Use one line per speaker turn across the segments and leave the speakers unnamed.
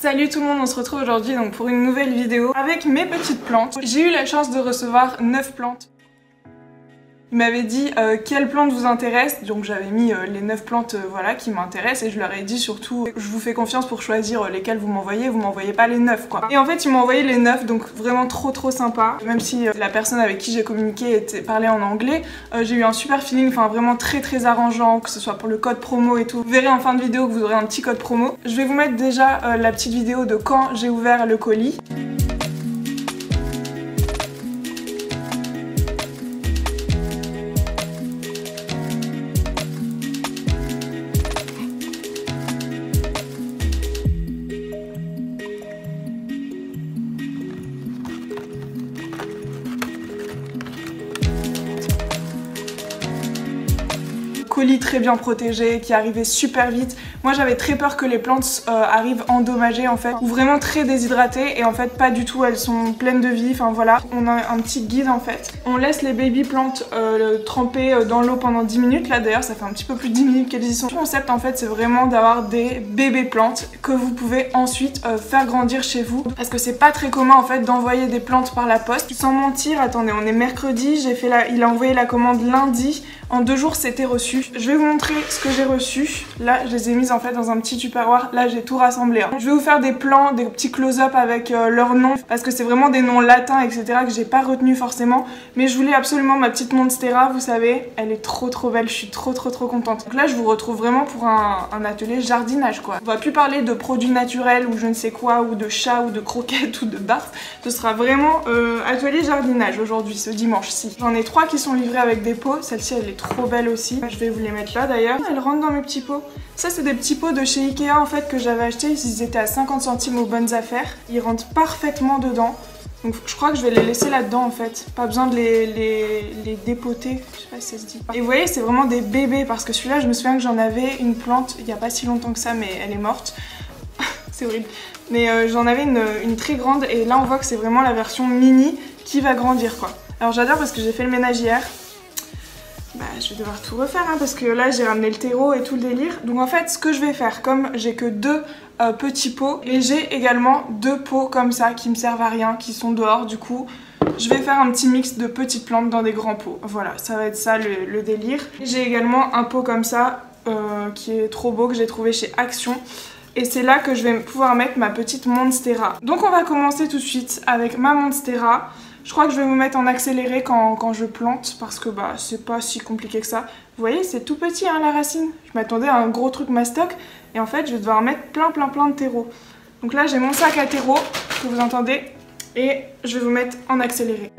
Salut tout le monde, on se retrouve aujourd'hui donc pour une nouvelle vidéo avec mes petites plantes. J'ai eu la chance de recevoir 9 plantes. Ils m'avaient dit quelles plantes vous intéressent, donc j'avais mis les 9 plantes voilà, qui m'intéressent et je leur ai dit surtout je vous fais confiance pour choisir lesquelles vous m'envoyez pas les 9 quoi. Et en fait ils m'ont envoyé les 9, donc vraiment trop sympa. Même si la personne avec qui j'ai communiqué parlait en anglais, j'ai eu un super feeling, enfin vraiment très arrangeant, que ce soit pour le code promo et tout. Vous verrez en fin de vidéo que vous aurez un petit code promo. Je vais vous mettre déjà la petite vidéo de quand j'ai ouvert le colis. Colis très bien protégé, qui arrivait super vite. Moi j'avais très peur que les plantes arrivent endommagées en fait, ou vraiment très déshydratées, et en fait pas du tout, elles sont pleines de vie, enfin voilà. On a un petit guide en fait. On laisse les baby plantes tremper dans l'eau pendant 10 minutes, là d'ailleurs ça fait un petit peu plus de 10 minutes qu'elles y sont. Le concept en fait c'est vraiment d'avoir des bébés plantes que vous pouvez ensuite faire grandir chez vous, parce que c'est pas très commun en fait d'envoyer des plantes par la poste. Sans mentir, attendez, on est mercredi, il a envoyé la commande lundi, en 2 jours c'était reçu. Je vais vous montrer ce que j'ai reçu. Là je les ai mises en fait dans un petit tupperware, là j'ai tout rassemblé. Je vais vous faire des plans, des petits close-up avec leurs noms, parce que c'est vraiment des noms latins etc que j'ai pas retenu forcément, mais je voulais absolument ma petite Monstera, vous savez, elle est trop belle, je suis trop contente. Donc là je vous retrouve vraiment pour un atelier jardinage quoi. On va plus parler de produits naturels ou je ne sais quoi, ou de chats ou de croquettes ou de barf, ce sera vraiment atelier jardinage aujourd'hui, ce dimanche-ci. J'en ai 3 qui sont livrés avec des pots, celle-ci elle est trop belle aussi, je vais vous les mettre là d'ailleurs. Elles rentrent dans mes petits pots. Ça c'est des petits pots de chez Ikea en fait que j'avais acheté, ils étaient à 50 centimes aux bonnes affaires. Ils rentrent parfaitement dedans. Donc je crois que je vais les laisser là-dedans en fait. Pas besoin de les dépoter, je sais pas si ça se dit. Et vous voyez c'est vraiment des bébés, parce que celui-là je me souviens que j'en avais une plante il y a pas si longtemps que ça, mais elle est morte. C'est horrible. Mais j'en avais une très grande, et là on voit que c'est vraiment la version mini qui va grandir quoi. Alors j'adore parce que j'ai fait le ménage hier. Bah, je vais devoir tout refaire hein, parce que là j'ai ramené le terreau et tout le délire. Donc en fait ce que je vais faire, comme j'ai que 2 petits pots, et j'ai également 2 pots comme ça qui me servent à rien, qui sont dehors, du coup je vais faire un petit mix de petites plantes dans des grands pots. Voilà, ça va être ça le délire. J'ai également un pot comme ça qui est trop beau, que j'ai trouvé chez Action. Et c'est là que je vais pouvoir mettre ma petite Monstera. Donc on va commencer tout de suite avec ma Monstera. Je crois que je vais me mettre en accéléré quand je plante, parce que bah c'est pas si compliqué que ça. Vous voyez, c'est tout petit hein, la racine. Je m'attendais à un gros truc mastoc, et en fait je vais devoir mettre plein de terreau. Donc là j'ai mon sac à terreau, que vous entendez, et je vais vous mettre en accéléré.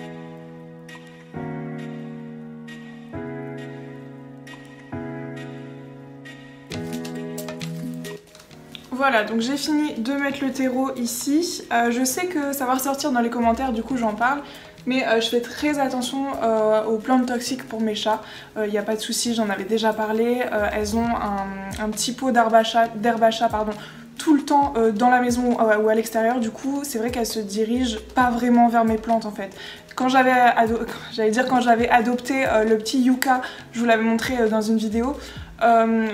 Voilà, donc j'ai fini de mettre le terreau ici. Je sais que ça va ressortir dans les commentaires, du coup j'en parle. Mais je fais très attention aux plantes toxiques pour mes chats. Il n'y a pas de souci, j'en avais déjà parlé. Elles ont un petit pot d'herbe à chat tout le temps dans la maison ou à l'extérieur. Du coup, c'est vrai qu'elles se dirigent pas vraiment vers mes plantes en fait. Quand j'avais adopté le petit Yucca, je vous l'avais montré dans une vidéo.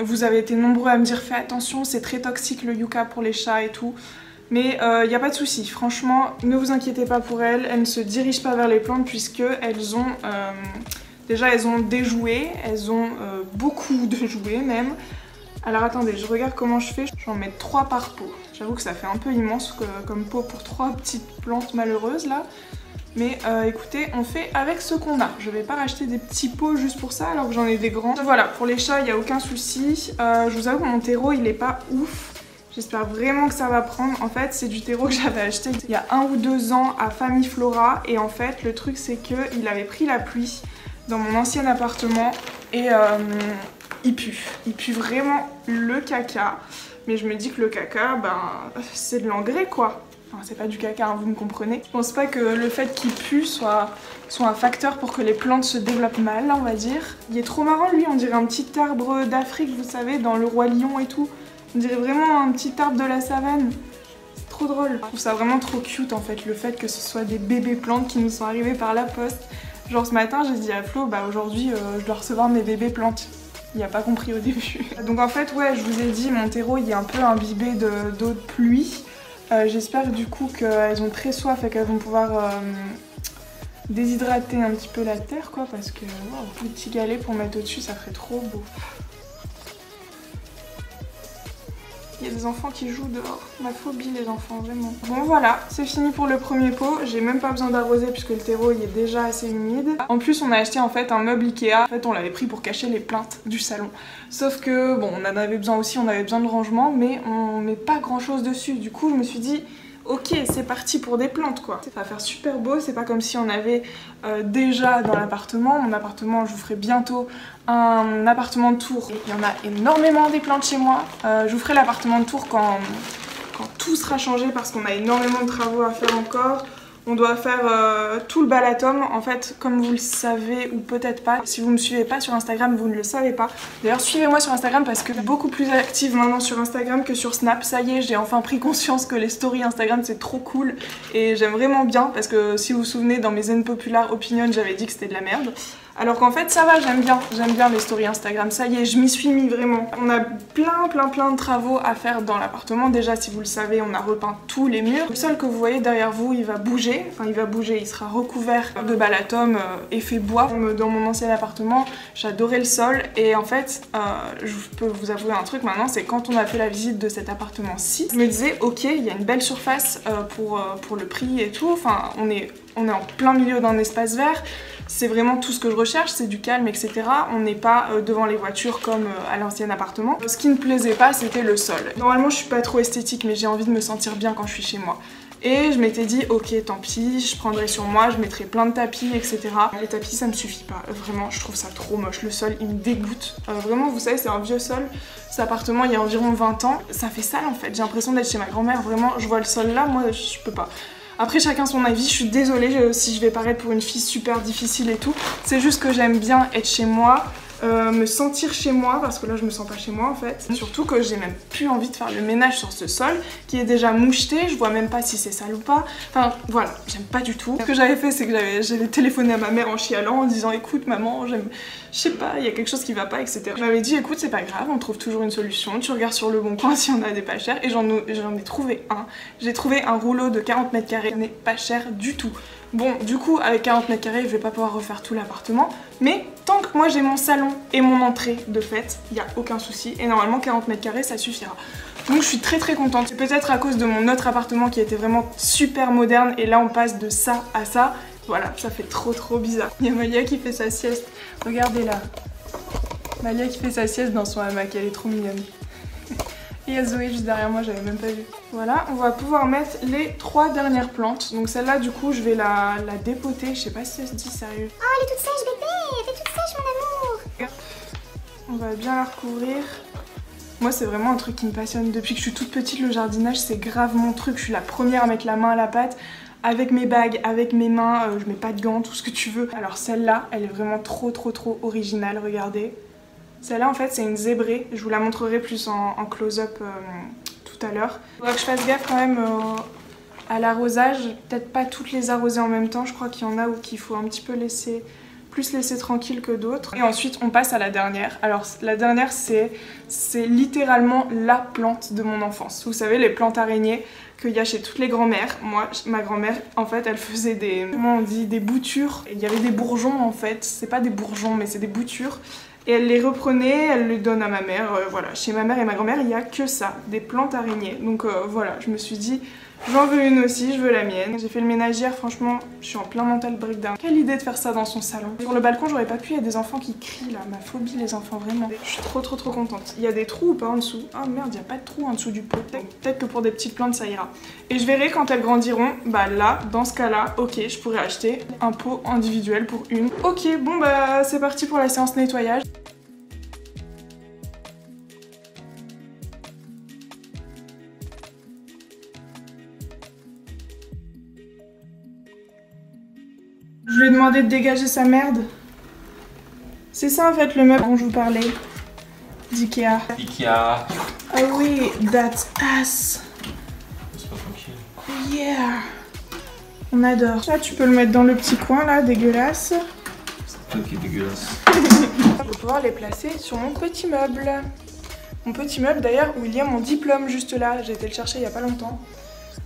Vous avez été nombreux à me dire fais attention, c'est très toxique le Yucca pour les chats et tout. Mais il n'y a pas de souci, franchement, ne vous inquiétez pas pour elles. Elles ne se dirigent pas vers les plantes puisque elles ont déjà elles ont des jouets, elles ont beaucoup de jouets même. Alors attendez, je regarde comment je fais. Je vais en mettre 3 par pot. J'avoue que ça fait un peu immense comme pot pour 3 petites plantes malheureuses là. Mais écoutez, on fait avec ce qu'on a. Je vais pas racheter des petits pots juste pour ça alors que j'en ai des grands. Voilà, pour les chats, il n'y a aucun souci. Je vous avoue que mon terreau, il est pas ouf. J'espère vraiment que ça va prendre. En fait, c'est du terreau que j'avais acheté il y a 1 ou 2 ans à Famille Flora. Et en fait, le truc, c'est qu'il avait pris la pluie dans mon ancien appartement. Et il pue. Il pue vraiment le caca. Mais je me dis que le caca, ben, c'est de l'engrais, quoi. Enfin, c'est pas du caca, hein, vous me comprenez. Je pense pas que le fait qu'il pue soit un facteur pour que les plantes se développent mal, on va dire. Il est trop marrant, lui. On dirait un petit arbre d'Afrique, vous savez, dans le Roi Lion et tout. On dirait vraiment un petit arbre de la savane. C'est trop drôle. Je trouve ça vraiment trop cute en fait, le fait que ce soit des bébés plantes qui nous sont arrivés par la poste. Genre ce matin j'ai dit à Flo, bah aujourd'hui je dois recevoir mes bébés plantes. Il a pas compris au début. Donc en fait ouais, je vous ai dit, mon terreau il est un peu imbibé d'eau de pluie. J'espère du coup qu'elles ont très soif et qu'elles vont pouvoir déshydrater un petit peu la terre quoi, parce que wow, petit galet pour mettre au-dessus ça ferait trop beau. Il y a des enfants qui jouent dehors, ma phobie les enfants, vraiment. Bon voilà, c'est fini pour le premier pot, j'ai même pas besoin d'arroser puisque le terreau il est déjà assez humide. En plus on a acheté en fait un meuble Ikea, en fait on l'avait pris pour cacher les plaintes du salon. Sauf que bon on en avait besoin aussi, on avait besoin de rangement mais on met pas grand chose dessus. Du coup je me suis dit ok c'est parti pour des plantes quoi. Ça va faire super beau, c'est pas comme si on avait déjà dans l'appartement. Mon appartement je vous ferai bientôt un appartement de tour. Il y en a énormément des plantes chez moi. Je vous ferai l'appartement de tour quand tout sera changé parce qu'on a énormément de travaux à faire encore. On doit faire tout le balatum, en fait, comme vous le savez ou peut-être pas. Si vous me suivez pas sur Instagram, vous ne le savez pas. D'ailleurs, suivez-moi sur Instagram parce que je suis beaucoup plus active maintenant sur Instagram que sur Snap. Ça y est, j'ai enfin pris conscience que les stories Instagram c'est trop cool et j'aime vraiment bien parce que si vous vous souvenez, dans mes unpopular opinions, j'avais dit que c'était de la merde. Alors qu'en fait ça va, j'aime bien les stories Instagram, ça y est, je m'y suis mis vraiment. On a plein de travaux à faire dans l'appartement. Déjà si vous le savez, on a repeint tous les murs. Le sol que vous voyez derrière vous, il va bouger, il sera recouvert de balatum effet bois. Dans mon ancien appartement, j'adorais le sol et en fait, je peux vous avouer un truc maintenant, c'est quand on a fait la visite de cet appartement-ci, je me disais ok, il y a une belle surface pour le prix et tout, enfin on est en plein milieu d'un espace vert. C'est vraiment tout ce que je recherche, c'est du calme, etc. On n'est pas devant les voitures comme à l'ancien appartement. Ce qui ne plaisait pas, c'était le sol. Normalement, je suis pas trop esthétique, mais j'ai envie de me sentir bien quand je suis chez moi. Et je m'étais dit, ok, tant pis, je prendrai sur moi, je mettrai plein de tapis, etc. Les tapis, ça me suffit pas. Vraiment, je trouve ça trop moche. Le sol, il me dégoûte. Vraiment, vous savez, c'est un vieux sol. Cet appartement, il y a environ 20 ans. Ça fait sale, en fait. J'ai l'impression d'être chez ma grand-mère. Vraiment, je vois le sol là, moi, je peux pas. Après chacun son avis, je suis désolée si je vais paraître pour une fille super difficile et tout. C'est juste que j'aime bien être chez moi, me sentir chez moi, parce que là je me sens pas chez moi en fait. Surtout que j'ai même plus envie de faire le ménage sur ce sol qui est déjà moucheté, je vois même pas si c'est sale ou pas. Enfin voilà, j'aime pas du tout. Ce que j'avais fait c'est que j'avais téléphoné à ma mère en chialant en disant écoute maman, je sais pas, il y a quelque chose qui va pas, etc. Je m'avais dit écoute c'est pas grave, on trouve toujours une solution, tu regardes sur le bon coin s'il y en a des pas chers et j'en ai trouvé un. J'ai trouvé un rouleau de 40 mètres carrés, n'est pas cher du tout. Bon, du coup, avec 40 mètres carrés, je vais pas pouvoir refaire tout l'appartement, mais tant que moi j'ai mon salon et mon entrée de fait, il y a aucun souci, et normalement 40 mètres carrés ça suffira. Donc je suis très contente. C'est peut-être à cause de mon autre appartement qui était vraiment super moderne, et là on passe de ça à ça. Voilà, ça fait trop bizarre. Il y a Malia qui fait sa sieste, regardez là. Malia qui fait sa sieste dans son hamac, elle est trop mignonne. Et il y a Zoé juste derrière moi, j'avais même pas vu. Voilà, on va pouvoir mettre les 3 dernières plantes. Donc celle-là, du coup, je vais la dépoter. Je sais pas si ça se dit sérieux.
Oh, elle est toute sèche, bébé! Elle est toute sèche, mon amour!
On va bien la recouvrir. Moi, c'est vraiment un truc qui me passionne. Depuis que je suis toute petite, le jardinage, c'est grave mon truc. Je suis la première à mettre la main à la pâte. Avec mes bagues, avec mes mains, je mets pas de gants, tout ce que tu veux. Alors celle-là, elle est vraiment trop originale, regardez. Celle-là en fait c'est une zébrée, je vous la montrerai plus en close-up tout à l'heure. Il faudra que je fasse gaffe quand même à l'arrosage, peut-être pas toutes les arroser en même temps, je crois qu'il y en a où qu'il faut un petit peu plus laisser tranquille que d'autres. Et ensuite on passe à la dernière. Alors la dernière c'est littéralement la plante de mon enfance. Vous savez les plantes araignées qu'il y a chez toutes les grand-mères. Moi, ma grand-mère, en fait, elle faisait comment on dit, des boutures. Et il y avait des bourgeons en fait, c'est pas des bourgeons mais c'est des boutures. Et elle les reprenait, elle les donne à ma mère, voilà. Chez ma mère et ma grand-mère, il n'y a que ça, des plantes araignées. Donc voilà, je me suis dit, j'en veux une aussi, je veux la mienne. J'ai fait le ménage hier, franchement, je suis en plein mental breakdown. Quelle idée de faire ça dans son salon. Sur le balcon, j'aurais pas pu, il y a des enfants qui crient là, ma phobie les enfants, vraiment. Je suis trop contente. Il y a des trous ou pas en dessous? Ah merde, il n'y a pas de trous en dessous du pot. Peut-être que pour des petites plantes, ça ira. Et je verrai quand elles grandiront, bah là, dans ce cas-là, ok, je pourrais acheter un pot individuel pour une. Ok, bon bah c'est parti pour la séance nettoyage. Je lui ai demandé de dégager sa merde. C'est ça en fait le meuble dont je vous parlais. D'Ikea.
Ikea.
Ah oui, that ass.
C'est pas tranquille.
Yeah. On adore. Ça tu peux le mettre dans le petit coin là, dégueulasse.
C'est toi qui est dégueulasse.
Je vais pouvoir les placer sur mon petit meuble. Mon petit meuble d'ailleurs où il y a mon diplôme juste là. J'ai été le chercher il y a pas longtemps.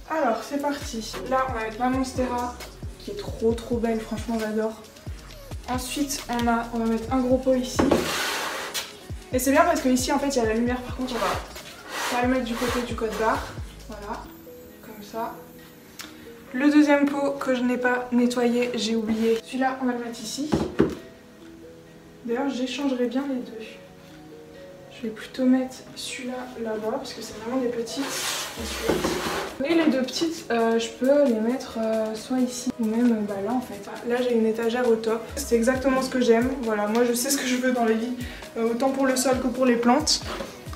Alors c'est parti. Là on va mettre ma Monstera qui est trop belle, franchement j'adore. Ensuite on va mettre un gros pot ici. Et c'est bien parce que ici en fait il y a la lumière, par contre on va le mettre du côté du code barre. Voilà, comme ça. Le deuxième pot que je n'ai pas nettoyé, j'ai oublié. Celui-là on va le mettre ici. D'ailleurs j'échangerai bien les deux. Je vais plutôt mettre celui-là là-bas parce que c'est vraiment des petites. Et les deux petites, je peux les mettre soit ici ou même là en fait. Là j'ai une étagère au top. C'est exactement ce que j'aime. Voilà, moi je sais ce que je veux dans la vie, autant pour le sol que pour les plantes.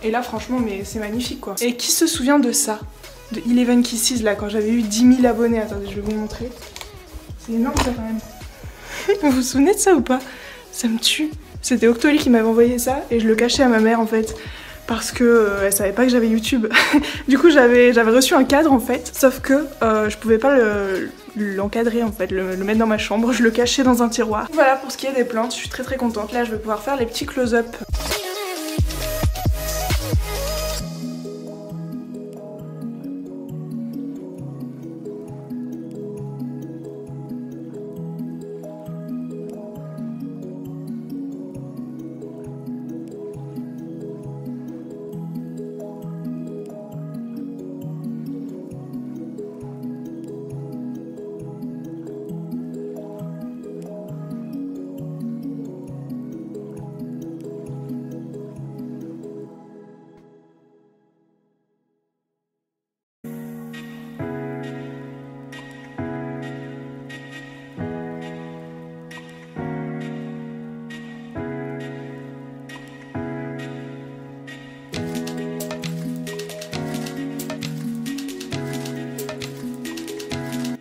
Et là franchement, mais c'est magnifique quoi. Et qui se souvient de ça? De Eleven Kisses là, quand j'avais eu 10 000 abonnés. Attendez, je vais vous montrer. C'est énorme ça quand même. Vous vous souvenez de ça ou pas? Ça me tue. C'était Octoly qui m'avait envoyé ça et je le cachais à ma mère en fait parce que elle savait pas que j'avais YouTube. Du coup j'avais reçu un cadre en fait, sauf que je pouvais pas l'encadrer en fait, le mettre dans ma chambre, je le cachais dans un tiroir. Voilà pour ce qui est des plantes, je suis très contente. Là je vais pouvoir faire les petits close-up.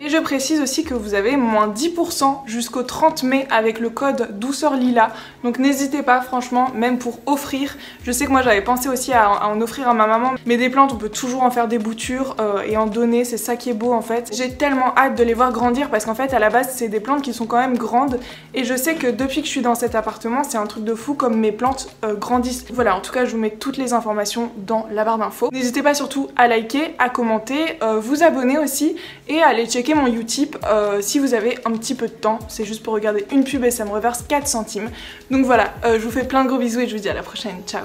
Et je précise aussi que vous avez moins 10% jusqu'au 30 mai avec le code douceur lila. Donc n'hésitez pas franchement, même pour offrir. Je sais que moi j'avais pensé aussi à en offrir à ma maman. Mais des plantes on peut toujours en faire des boutures et en donner, c'est ça qui est beau en fait. J'ai tellement hâte de les voir grandir parce qu'en fait à la base c'est des plantes qui sont quand même grandes. Et je sais que depuis que je suis dans cet appartement c'est un truc de fou comme mes plantes grandissent. Voilà, en tout cas je vous mets toutes les informations dans la barre d'infos. N'hésitez pas surtout à liker, à commenter, vous abonner aussi et à aller checker mon Utip si vous avez un petit peu de temps. C'est juste pour regarder une pub et ça me reverse 4 centimes. Donc voilà, je vous fais plein de gros bisous et je vous dis à la prochaine. Ciao.